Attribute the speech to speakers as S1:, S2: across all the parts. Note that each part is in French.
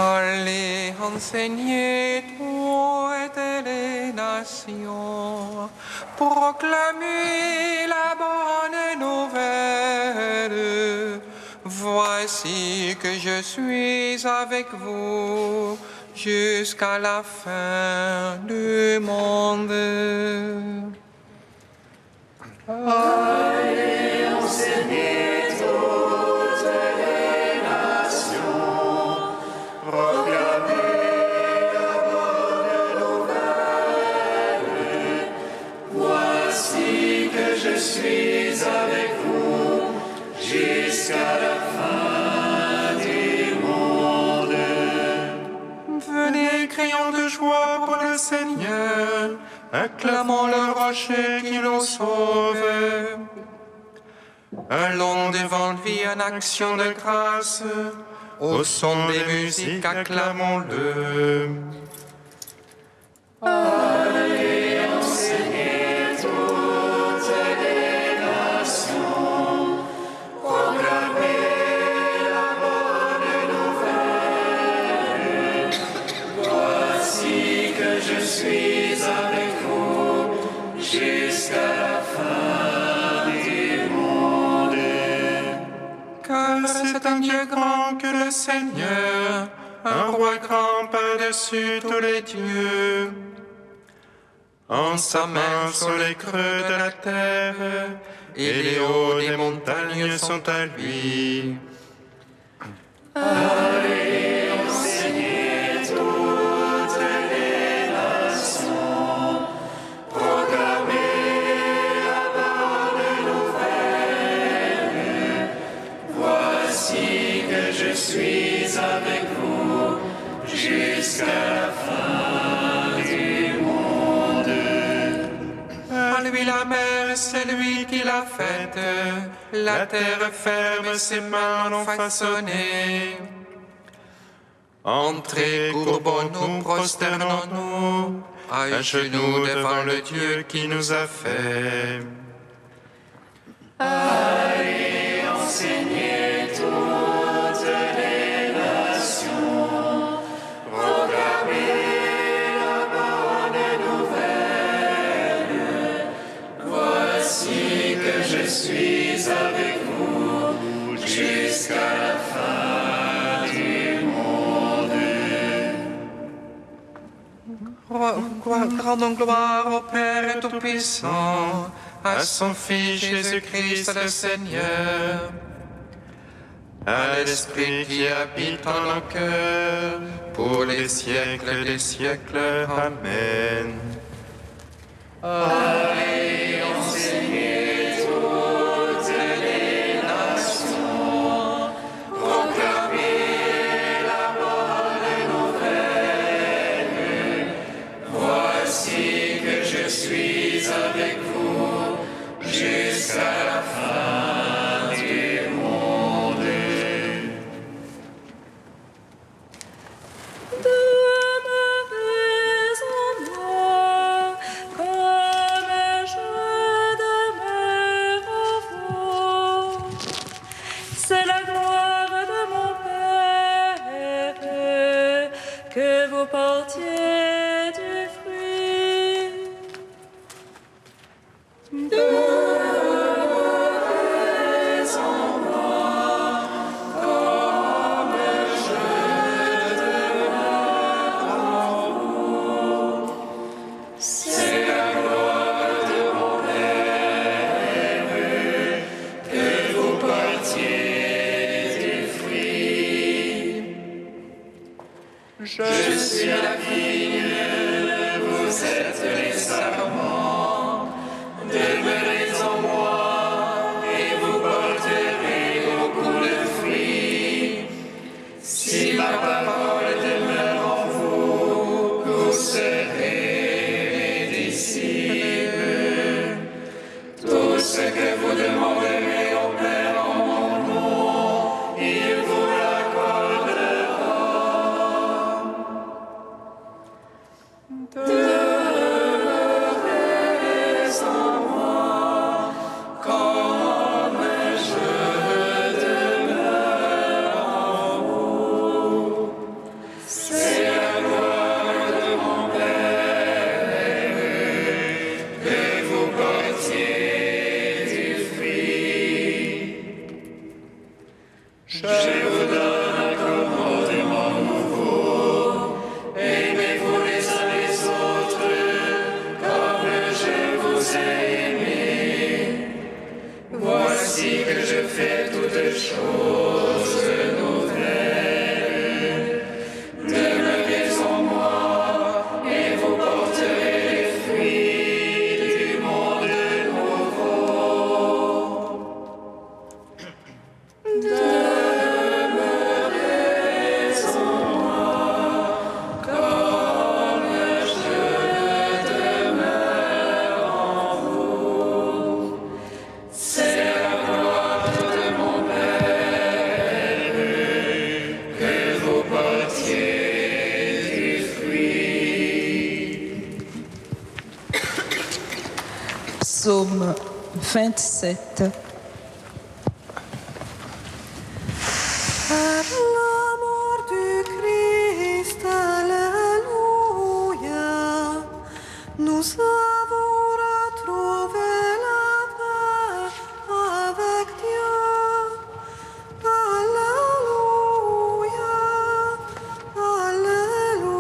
S1: Allez, enseignez toutes les nations, proclamez la bonne nouvelle. Voici que je suis avec vous jusqu'à la fin du monde.
S2: Allez, enseignez toutes les nations, proclamez la bonne nouvelle. Voici que je suis avec vous jusqu'à la fin du monde.
S1: Venez, crions de joie pour le Seigneur, acclamons le rocher qui nous sauve. Allons devant lui en action de grâce, au son des musiques, acclamons-le.
S2: Allez, enseignez toutes les nations, proclamez la bonne nouvelle. Voici que je suis avec vous jusqu'à la fin du monde.
S1: Car c'est un Dieu grand que le Seigneur, un roi grand par-dessus tous les dieux. En sa main sont les creux de la terre, et les hauts des montagnes sont à lui.
S2: Allez, enseignez toutes les nations, proclamez la bonne nouvelle. Voici que je suis avec vous jusqu'à la fin du monde.
S1: À lui la mer, c'est lui qui l'a faite, la terre ferme, ses mains l'ont façonnée. Entrez, courbons-nous, prosternons-nous, à genoux devant le Dieu qui nous a fait.
S2: Allez, enseignez toutes les nations, proclamez la bonne nouvelle. Voici que je suis avec vous jusqu'à la fin du monde.
S1: Rendons gloire au Père Tout-Puissant, à son Fils Jésus-Christ le Seigneur, à l'Esprit qui habite en nos cœurs, pour les siècles des siècles. Amen.
S2: Allez, enseignez toutes les nations, proclamez la bonne nouvelle. Voici que je suis avec vous jusqu'à la fin du monde.
S3: Demeurez en moi, comme je demeure en vous. C'est la gloire de mon Père que vous portiez du fruit.
S2: Demeurez en moi, comme je demeure en vous. C'est la gloire de mon Père que vous portiez du fruit. Je suis la vigne, vous êtes les sarments. Demeurez en moi et vous porterez beaucoup de fruits. Si ma parole demeure en vous, vous serez mes disciples. Tout ce que vous demanderez au Père en mon nom, il vous l'accordera. Demeurez en moi.
S4: Psaume 27.
S5: Par l'amour du Christ, Alléluia, nous avons retrouvé la paix avec Dieu. Alléluia, Alléluia.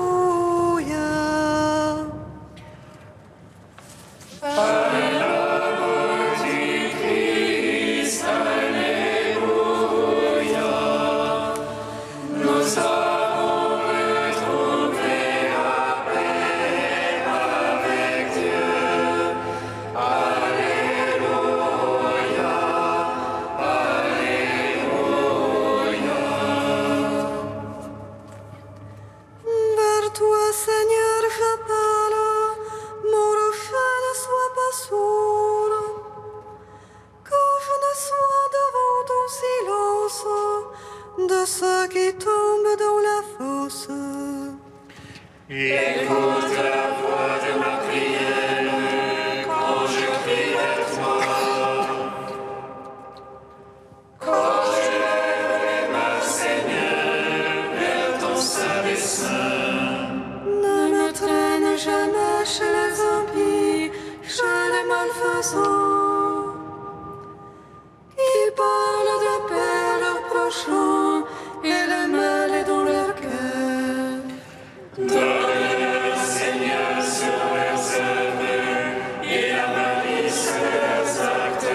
S5: Vers toi, Seigneur, j'appelle, mon rocher ne soit pas sourd, que je ne sois devant ton silence de ceux qui tombent dans la fosse.
S2: Écoute la voix de ma prière quand je crie vers toi. Quand je lève les mains, Seigneur, vers ton saint dessein.
S5: Ne me traîne jamais chez les impies, chez les malfaisants, qui parlent de paix à leurs prochains et le mal est dans leur cœur.
S2: Donne-leur, Seigneur, sur leurs œuvres et la malice de leurs actes.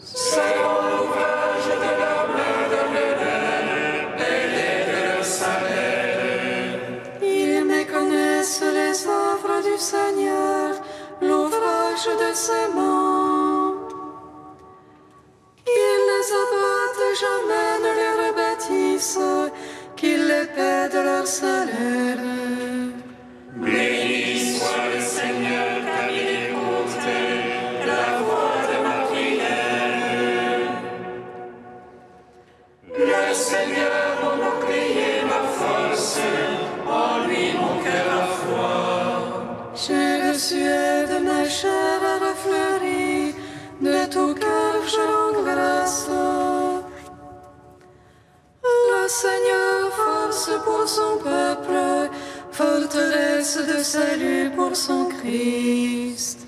S2: Selon l'ouvrage de leurs mains, donne-leur et l'aide de leur salaire.
S5: Ils méconnaissent les œuvres du Seigneur, l'ouvrage de ses mains. Qu'ils les abattent jamais, ne les rebâtissent, qu'ils les paient de leur salaire.
S2: Béni soit le Seigneur, car il écoute la voix de ma prière. Le Seigneur, mon bouclier, ma force, en lui mon cœur a foi.
S5: J'ai reçu de ma chair à refleurir, de tout cœur je rends grâce. Le Seigneur, force pour son peuple, forteresse de salut pour son Christ.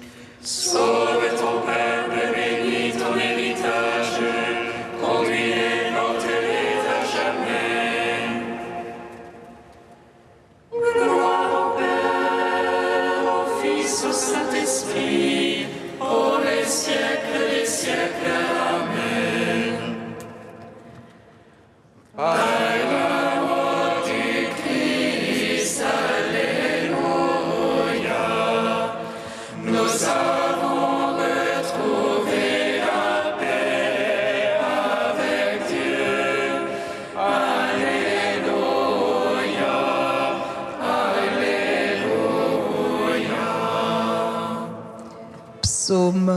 S2: Sauve ton peuple, bénis ton héritage, conduis-les, porte-les à jamais. Gloire au Père, au Fils, au Saint-Esprit, pour les siècles des siècles. Amen. Par la mort du Christ, Alléluia, nous avons retrouvé la paix avec Dieu. Alléluia, Alléluia.
S4: Psaume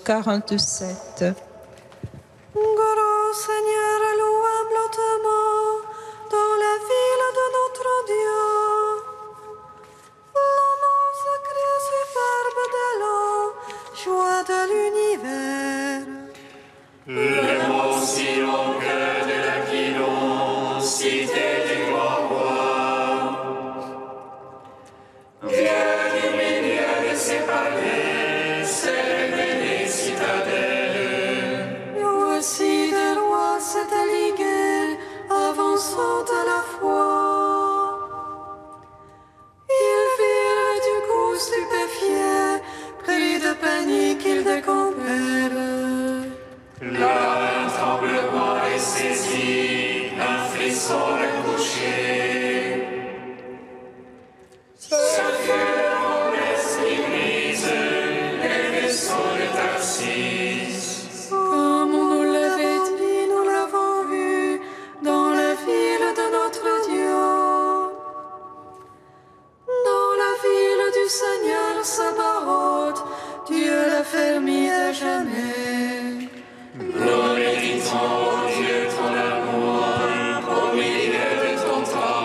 S4: 47.
S5: Gros Seigneur, louable hautement dans la ville de notre Dieu. L'annonce crie superbe de l'eau, joie de l'univers.
S2: Le mot si long que de l'Aquilon, cité du grand roi. Dieu du milieu de ses palais, s'élève des citadelles.
S5: Voici des rois s'étaient ligués, avançant à la fois. Ils virent du coup stupéfiés, pris de panique, ils décampèrent.
S2: Là, un tremblement les saisit, un frisson les couchait. Ce fut le mauvaise Église, les vaisseaux de Tarsis.
S5: Comme on nous l'avait dit, nous l'avons vu dans la ville de notre Dieu. Dans la ville du Seigneur Sabaoth, Dieu l'a fermé à jamais.
S2: Nous méditons, Dieu, ton amour, au milieu de ton temple.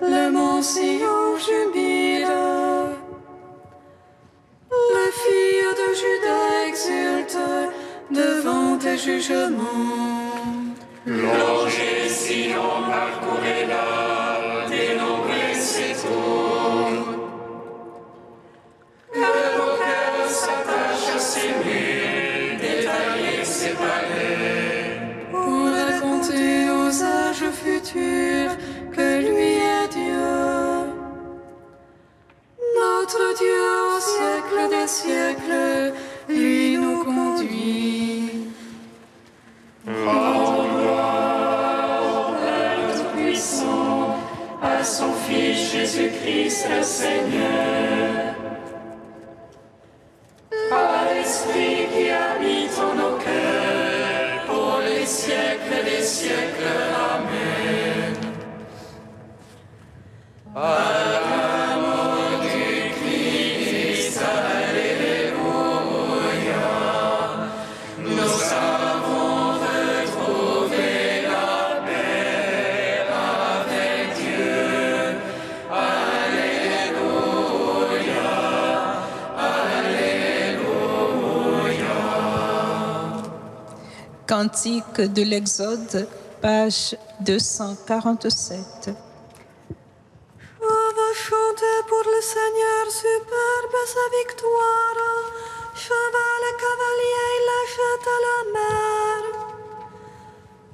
S5: le mont Sion jubile. Les filles de Juda exultent devant tes jugements.
S2: Longez Sion, parcourez-la, dénombrez ses tours. Que vos cœurs s'attachent à ses murs, détaillez ses palais.
S5: Pour raconter aux âges futurs que lui est Dieu. Notre Dieu au siècle des siècles, lui nous conduit.
S2: Rendons gloire au Père Tout-Puissant, à son Fils Jésus-Christ le Seigneur. À l'Esprit qui habite en nos cœurs, pour les siècles des siècles. Amen. À la mort du Christ, alléluia, nous avons retrouvé la paix avec Dieu. Alléluia, alléluia.
S4: Cantique de l'Exode, page 247.
S5: On va chanter pour le Seigneur, superbe sa victoire. Cheval et cavalier, il la jette à la mer.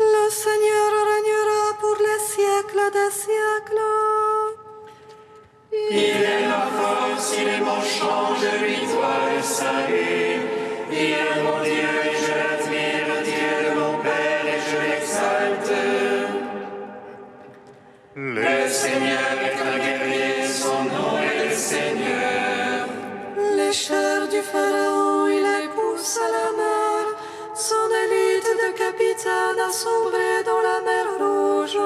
S5: Le Seigneur régnera pour les siècles des siècles.
S2: Il est ma force, il est mon chant, je lui dois le salut. Il est mon Dieu et je l'admire, le Dieu de mon Père et je l'exalte. Le Seigneur est un guerrier, son nom est le Seigneur.
S5: Les chars du Pharaon, il les pousse à la mer. Son élite de capitaine a sombré dans la mer Rouge.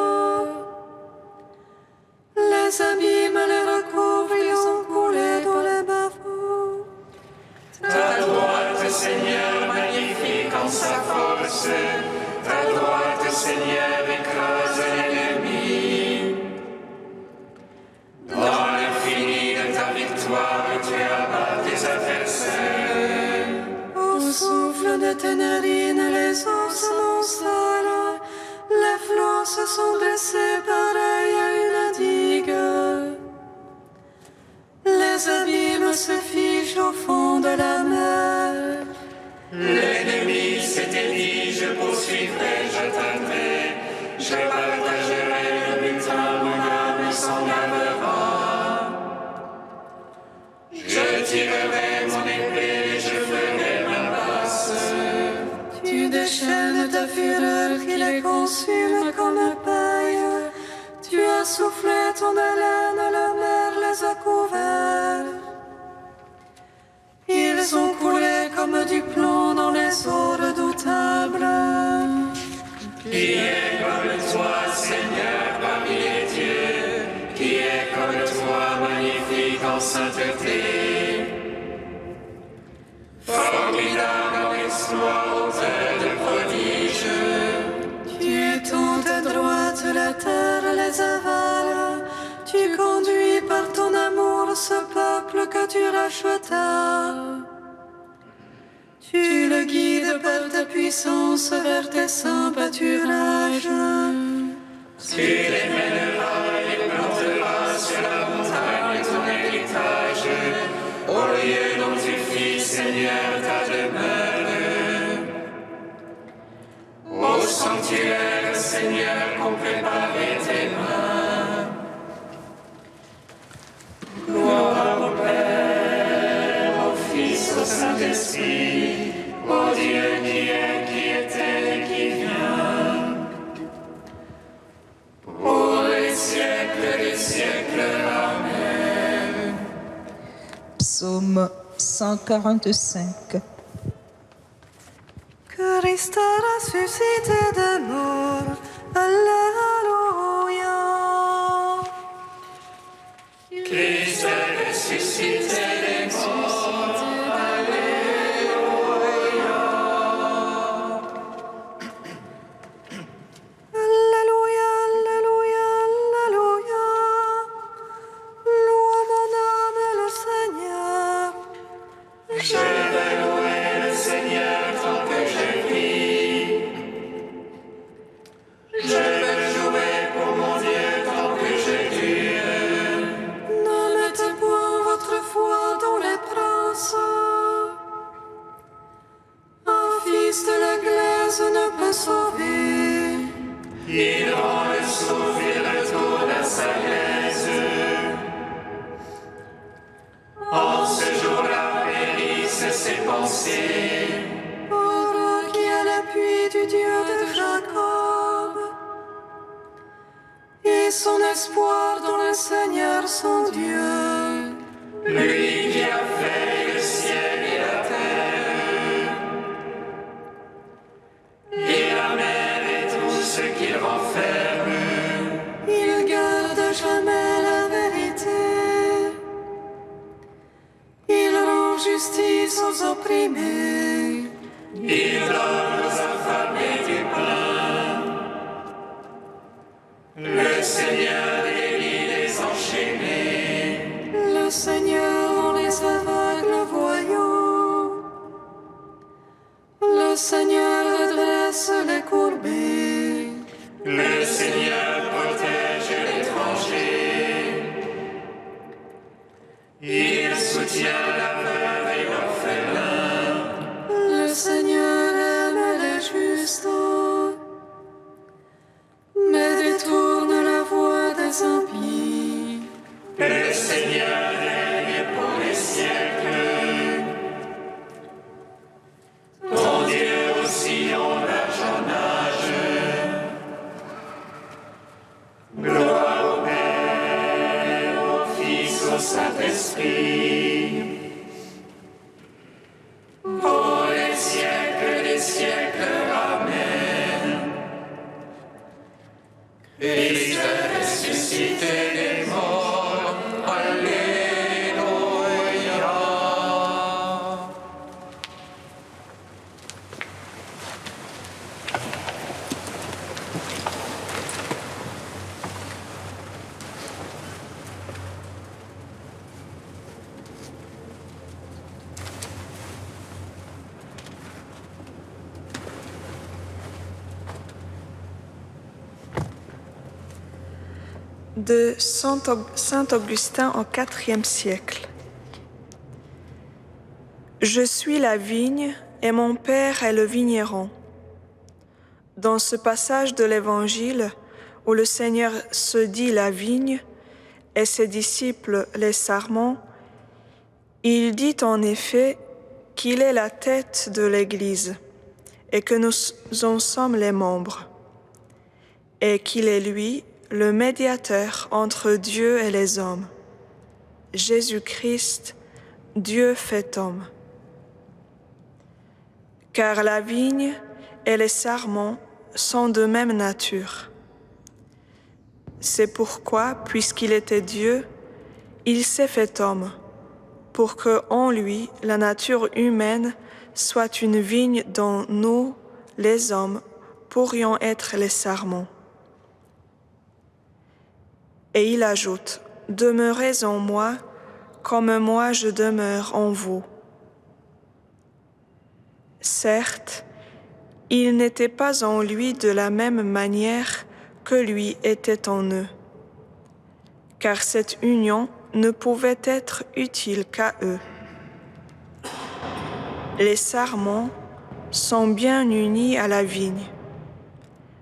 S5: Les abîmes les recouvrent, ils ont coulé dans les bas-fonds.
S2: Ta droite, Seigneur, magnifique en sa force. Ta droite, Seigneur, écrase l'ennemi. Dans l'infini de ta victoire, tu abats tes adversaires.
S5: Au souffle de tes narines, les eaux s'amoncellent. Les flots se sont dressés pareils à une digue. Les abîmes se figent au fond de la mer.
S2: L'ennemi s'était dit, je poursuivrai, j'atteindrai, je partagerai le butin, mon âme s'en gavera. Je tirerai mon épée et je ferai ma passe.
S5: Tu déchaînes ta fureur qui les consume comme paille. Tu as soufflé ton haleine, la mer les a couverts. Ils ont coulé comme du plomb dans les eaux redoutables.
S2: Qui est comme toi, Seigneur, parmi les dieux? Qui est comme toi, magnifique en sainteté? Formidable en exploit, auteur de prodiges.
S5: Tu étends ta droite, la terre les avale. Tu conduis par ton amour ce peuple que tu rachetas. Tu le guides par ta puissance vers tes saints pâturages.
S2: Tu les mèneras et les planteras sur la montagne ton héritage, au lieu dont tu fis, Seigneur, ta demeure. Au sanctuaire, Seigneur, qu'ont préparé tes mains. Gloire au Père, au Fils, au Saint-Esprit, au Dieu qui était et qui vient. Pour les siècles des siècles, Amen.
S4: Psaume 145.
S5: Christ a ressuscité de mort. Alléluia.
S2: Christ est ressuscité des morts.
S5: Alléluia, alléluia, alléluia. espoir dans le Seigneur son Dieu.
S2: Lui qui a fait le ciel et la terre, et la mer et tout ce qu'il renferme.
S5: Il garde jamais la vérité. Il rend justice aux opprimés.
S2: Il donne aux affamés du pain. Le Seigneur délie les enchaînés.
S5: Le Seigneur rend les aveugles voyants. Le Seigneur redresse les courbés.
S2: Le Seigneur protège l'étranger. Il soutient la veuve et l'orphelin.
S5: Le Seigneur aime les justes, mais détourne la voie des impies.
S2: Le Seigneur règne pour les siècles. Ton Dieu aussi en âge en âge. Gloire au Père, au Fils, au Saint-Esprit. Pour les siècles des siècles. Amen. Christ est ressuscité des morts. Alléluia.
S5: De Saint Augustin au IVe siècle. Je suis la vigne et mon Père est le vigneron. Dans ce passage de l'Évangile où le Seigneur se dit la vigne et ses disciples les sarments, il dit en effet qu'il est la tête de l'Église et que nous en sommes les membres, et qu'il est lui le médiateur entre Dieu et les hommes, Jésus-Christ, Dieu fait homme. Car la vigne et les sarments sont de même nature. C'est pourquoi, puisqu'il était Dieu, il s'est fait homme, pour que en lui la nature humaine soit une vigne dont nous, les hommes, pourrions être les sarments. Et il ajoute, « Demeurez en moi, comme moi je demeure en vous. » Certes, ils n'étaient pas en lui de la même manière que lui était en eux, car cette union ne pouvait être utile qu'à eux. Les sarments sont bien unis à la vigne,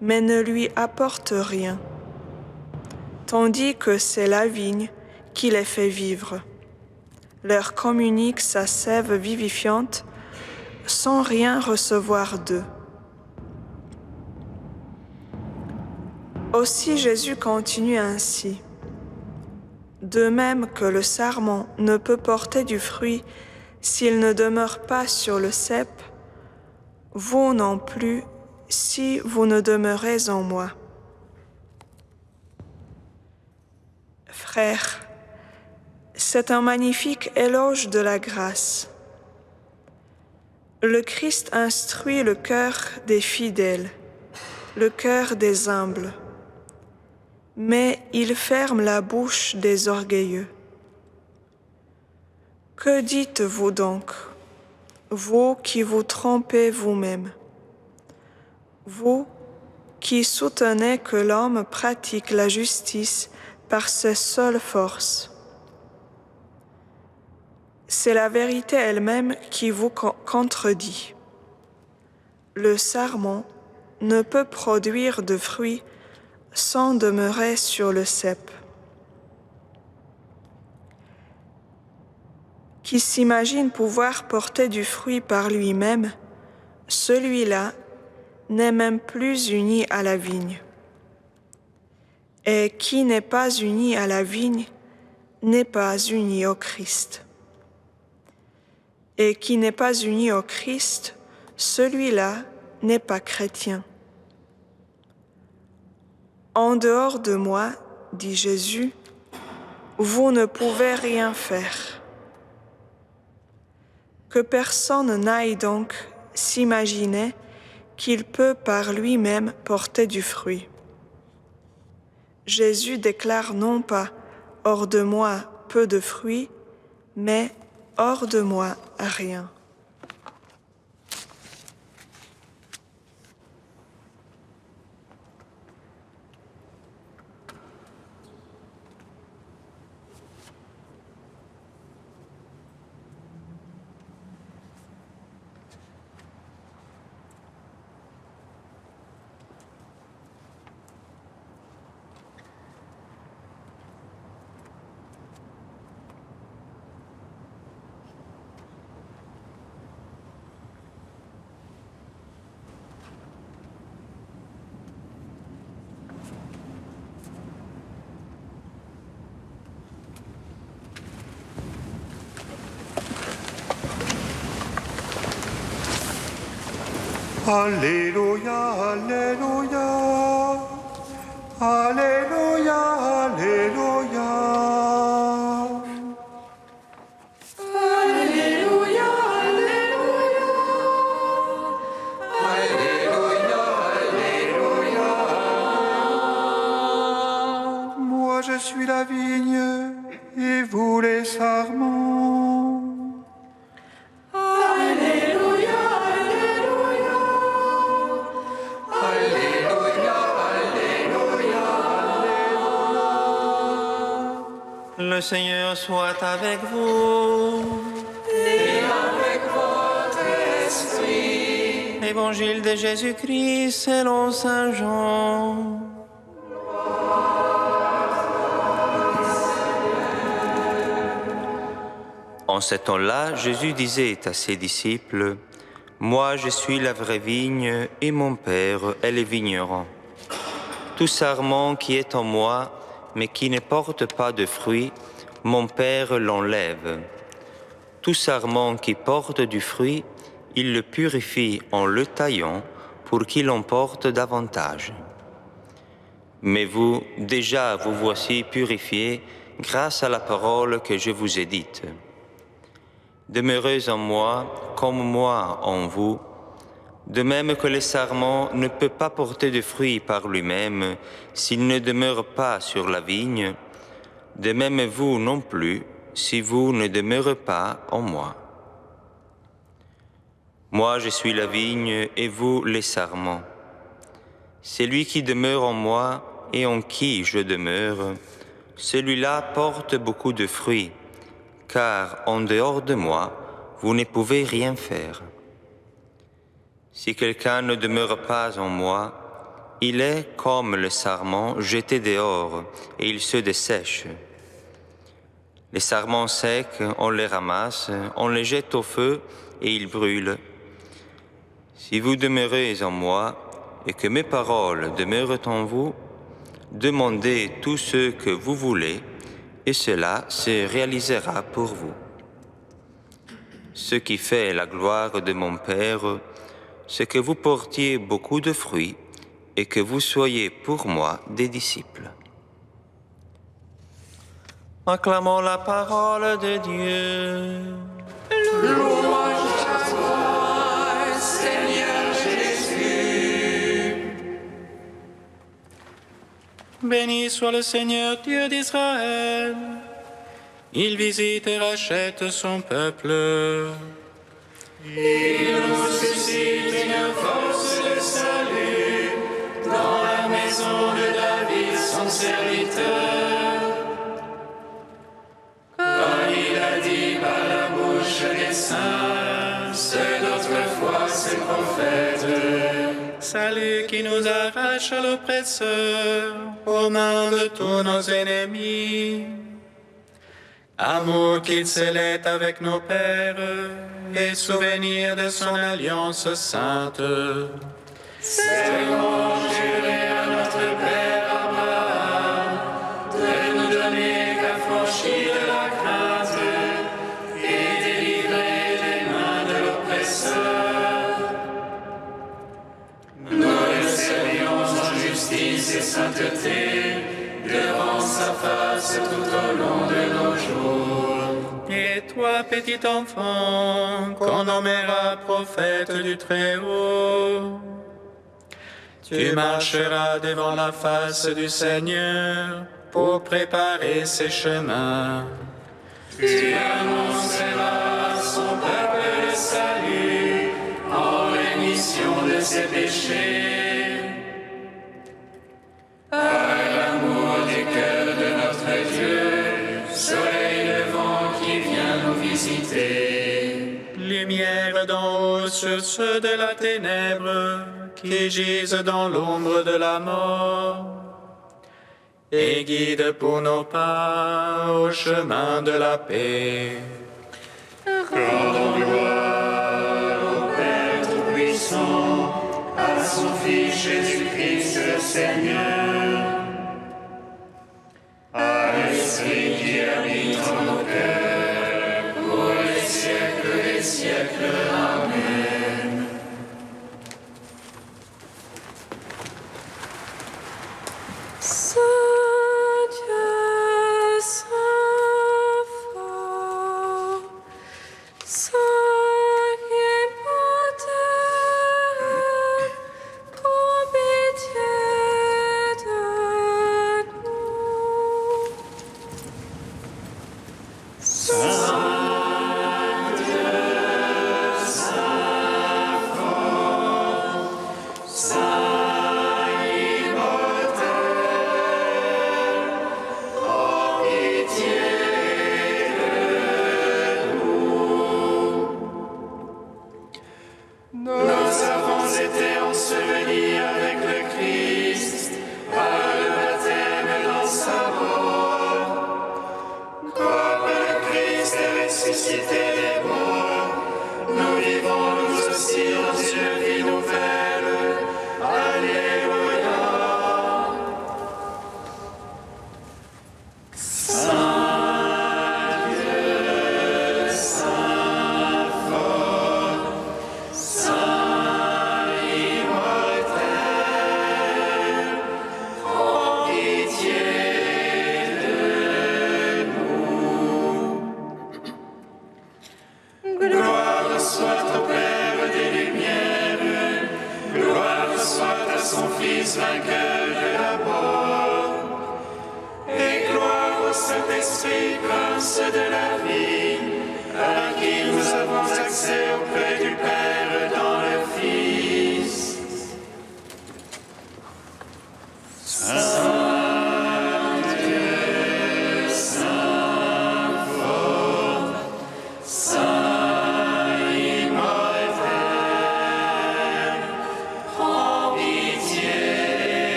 S5: mais ne lui apportent rien, tandis que c'est la vigne qui les fait vivre, leur communique sa sève vivifiante sans rien recevoir d'eux. Aussi Jésus continue ainsi. De même que le sarment ne peut porter du fruit s'il ne demeure pas sur le cep, vous non plus si vous ne demeurez en moi. Frères, c'est un magnifique éloge de la grâce. Le Christ instruit le cœur des fidèles, le cœur des humbles, mais il ferme la bouche des orgueilleux. Que dites-vous donc, vous qui vous trompez vous-même, vous qui soutenez que l'homme pratique la justice par ses seules forces? C'est la vérité elle-même qui vous contredit. Le sarment ne peut produire de fruits sans demeurer sur le cep. Qui s'imagine pouvoir porter du fruit par lui-même, celui-là n'est même plus uni à la vigne. Et qui n'est pas uni à la vigne n'est pas uni au Christ. Et qui n'est pas uni au Christ, celui-là n'est pas chrétien. En dehors de moi, dit Jésus, vous ne pouvez rien faire. Que personne n'aille donc s'imaginer qu'il peut par lui-même porter du fruit. Jésus déclare non pas « hors de moi peu de fruits », mais « hors de moi rien ».
S1: Alléluia, Alléluia, Alléluia, Alléluia.
S2: Alléluia, Alléluia, Alléluia, Alléluia.
S1: Moi je suis la vigne et vous les sarments.
S2: Alléluia, Alléluia, Alléluia, Alléluia, Alléluia.
S6: Le Seigneur soit avec vous.
S2: Et avec votre esprit.
S6: Évangile de Jésus-Christ selon Saint Jean. En ce temps-là, Jésus disait à ses disciples, « Moi, je suis la vraie vigne et mon Père est le vigneron. Tout sarment qui est en moi, mais qui ne porte pas de fruits, mon Père l'enlève. Tout sarment qui porte du fruit, il le purifie en le taillant pour qu'il en porte davantage. Mais vous, déjà vous voici purifiés grâce à la parole que je vous ai dite. Demeurez en moi, comme moi en vous, de même que le sarment ne peut pas porter de fruits par lui-même s'il ne demeure pas sur la vigne, de même vous non plus, si vous ne demeurez pas en moi. Moi je suis la vigne et vous les sarments. Celui qui demeure en moi et en qui je demeure, celui-là porte beaucoup de fruits, car en dehors de moi, vous ne pouvez rien faire. Si quelqu'un ne demeure pas en moi, il est comme le sarment jeté dehors et il se dessèche. Les sarments secs, on les ramasse, on les jette au feu et ils brûlent. Si vous demeurez en moi et que mes paroles demeurent en vous, demandez tout ce que vous voulez et cela se réalisera pour vous. Ce qui fait la gloire de mon Père, c'est que vous portiez beaucoup de fruits et que vous soyez pour moi des disciples. Acclamons la parole de Dieu.
S2: Louange à toi, Seigneur Jésus.
S7: Béni soit le Seigneur Dieu d'Israël. Il visite et rachète son peuple.
S2: Il nous suscite une force de salut dans la maison de David, son serviteur. Comme il a dit par la bouche des saints, ceux d'autrefois ses prophètes.
S7: Salut qui nous arrache à l'oppresseur, aux mains de tous nos ennemis. Amour qu'il scellait avec nos pères, et souvenir de son alliance sainte.
S2: Serment juré à notre Père Abraham,
S7: Et toi, petit enfant, qu'on nommera prophète du Très-Haut, tu marcheras devant la face du Seigneur pour préparer ses chemins. Tu annonceras à son peuple le salut en rémission de ses péchés. Par l'amour du cœur de notre Dieu, soleil levant qui vient nous visiter. Lumière d'en haut sur ceux de la ténèbre qui gisent dans l'ombre de la mort. Et guide pour nos pas au chemin de la paix. Rendons gloire au Père Tout-Puissant, à son Fils Jésus-Christ le Seigneur, à l'Esprit qui habite en nos cœurs, pour les siècles des siècles. Amen.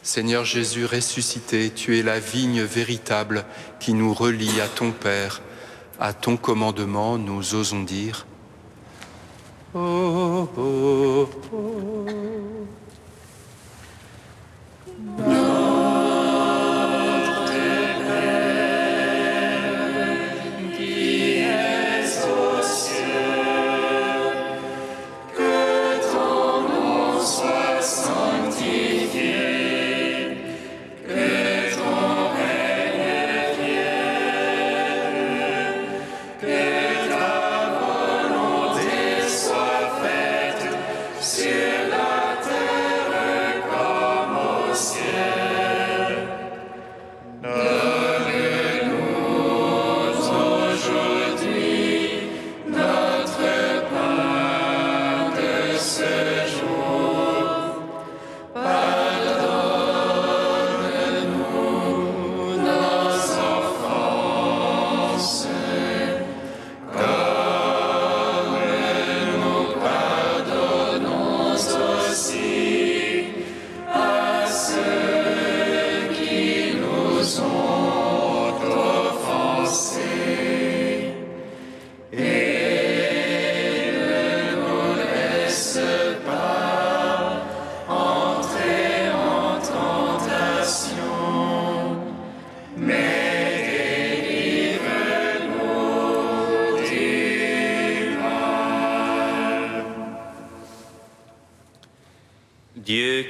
S1: Seigneur Jésus ressuscité, tu es la vigne véritable qui nous relie à ton Père. À ton commandement, nous osons dire « Oh, oh, oh. »
S2: Sur la terre comme au ciel.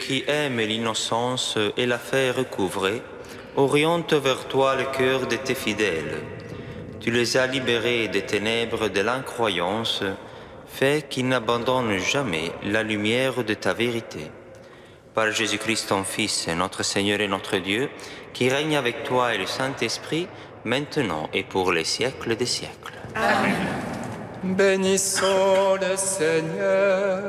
S6: qui aime l'innocence et la fait recouvrer, oriente vers toi le cœur de tes fidèles. Tu les as libérés des ténèbres de l'incroyance, fais qu'ils n'abandonnent jamais la lumière de ta vérité. Par Jésus-Christ, ton Fils, notre Seigneur et notre Dieu, qui règne avec toi et le Saint-Esprit, maintenant et pour les siècles des siècles.
S1: Amen. Bénissons le Seigneur.